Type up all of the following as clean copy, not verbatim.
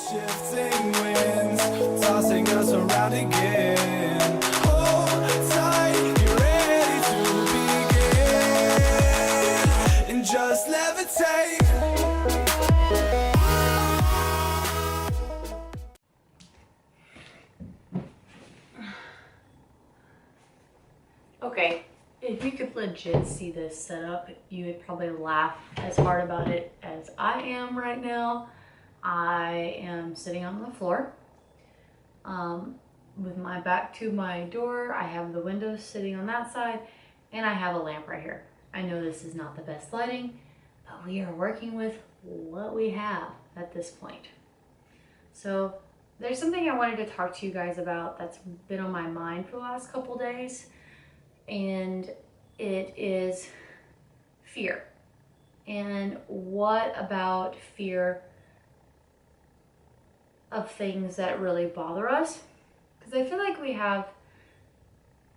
Shifting winds, tossing us around again. Hold tight, get ready to begin, and just levitate. Okay, if you could legit see this setup, you would probably laugh as hard about it as I am right now. I am sitting on the floor with my back to my door. I have the windows sitting on that side, and I have a lamp right here. I know this is not the best lighting, but we are working with what we have at this point. So there's something I wanted to talk to you guys about that's been on my mind for the last couple days, and it is fear. And what about fear of things that really bother us? Because I feel like we have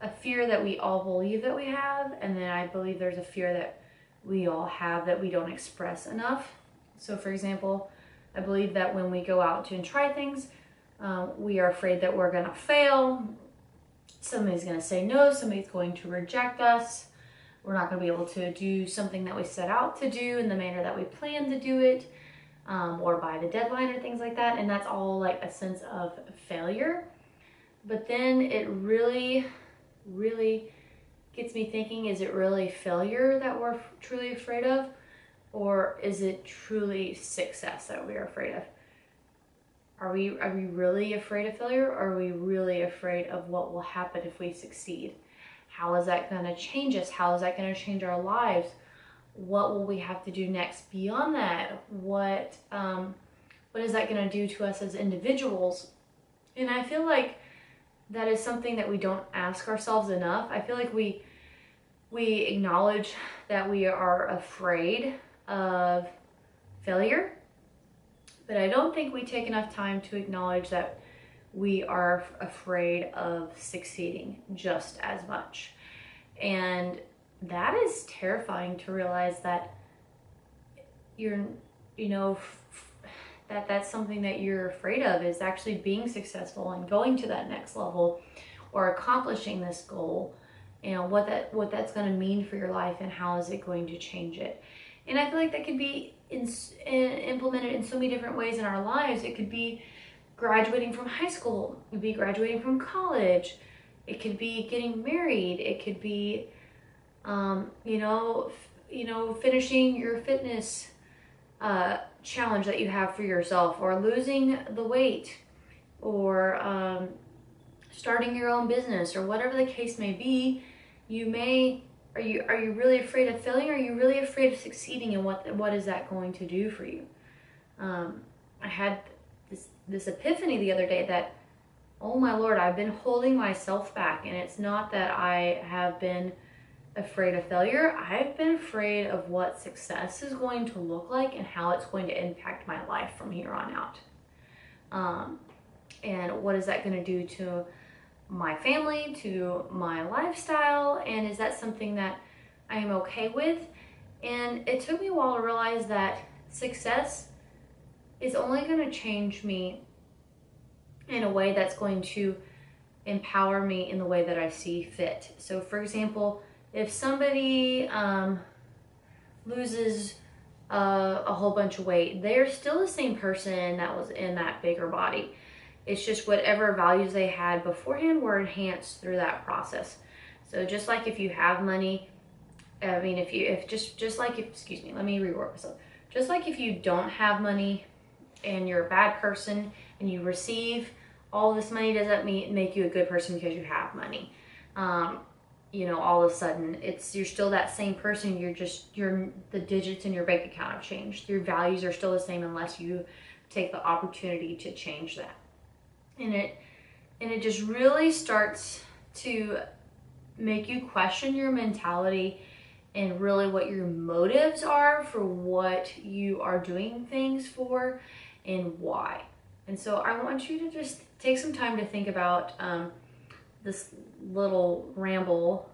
a fear that we all believe that we have, and then I believe there's a fear that we all have that we don't express enough. So for example, I believe that when we go out and try things, we are afraid that we're gonna fail. Somebody's gonna say no, somebody's going to reject us. We're not gonna be able to do something that we set out to do in the manner that we plan to do it, or by the deadline or things like that. And that's all like a sense of failure. But then it really gets me thinking, is it really failure that we're truly afraid of? Or is it truly success that we're afraid of? Are we really afraid of failure? Or are we really afraid of what will happen if we succeed? How is that going to change us? How is that going to change our lives? What will we have to do next beyond that? What is that going to do to us as individuals? And I feel like that is something that we don't ask ourselves enough. I feel like we acknowledge that we are afraid of failure, but I don't think we take enough time to acknowledge that we are afraid of succeeding just as much. And that is terrifying to realize that that's something that you're afraid of, is actually being successful and going to that next level or accomplishing this goal, and what that's going to mean for your life and how is it going to change it. And I feel like that could be implemented in so many different ways in our lives. It could be graduating from high school, it could be graduating from college, it could be getting married, it could be finishing your fitness challenge that you have for yourself, or losing the weight, or starting your own business, or whatever the case may be. Are you really afraid of failing? Are you really afraid of succeeding, and what is that going to do for you? I had this epiphany the other day that, oh my Lord, I've been holding myself back, and it's not that I have been afraid of failure. I've been afraid of what success is going to look like and how it's going to impact my life from here on out. And what is that going to do to my family, to my lifestyle, and is that something that I am okay with? And it took me a while to realize that success is only going to change me in a way that's going to empower me in the way that I see fit. So for example, if somebody loses a whole bunch of weight, they're still the same person that was in that bigger body. It's just whatever values they had beforehand were enhanced through that process. So just like if you have money, let me rework myself. Just like if you don't have money and you're a bad person and you receive all this money, doesn't make you a good person because you have money. All of a sudden you're still that same person. The digits in your bank account have changed. Your values are still the same unless you take the opportunity to change that. And it just really starts to make you question your mentality and really what your motives are for what you are doing things for and why. And so I want you to just take some time to think about this little ramble,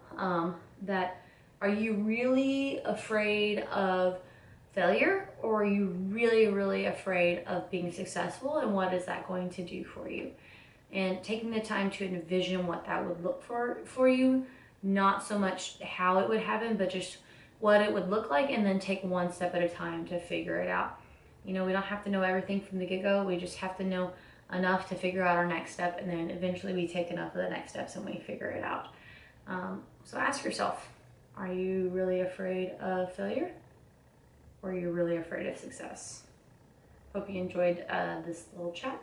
that are you really afraid of failure, or are you really, really afraid of being successful, and what is that going to do for you? And taking the time to envision what that would look for you, not so much how it would happen, but just what it would look like, and then take one step at a time to figure it out. You know, we don't have to know everything from the get-go. We just have to know enough to figure out our next step, and then eventually we take enough of the next steps and we figure it out. So ask yourself, are you really afraid of failure, or are you really afraid of success? Hope you enjoyed this little chat,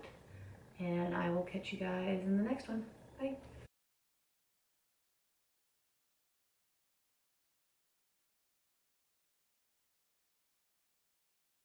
and I will catch you guys in the next one. Bye.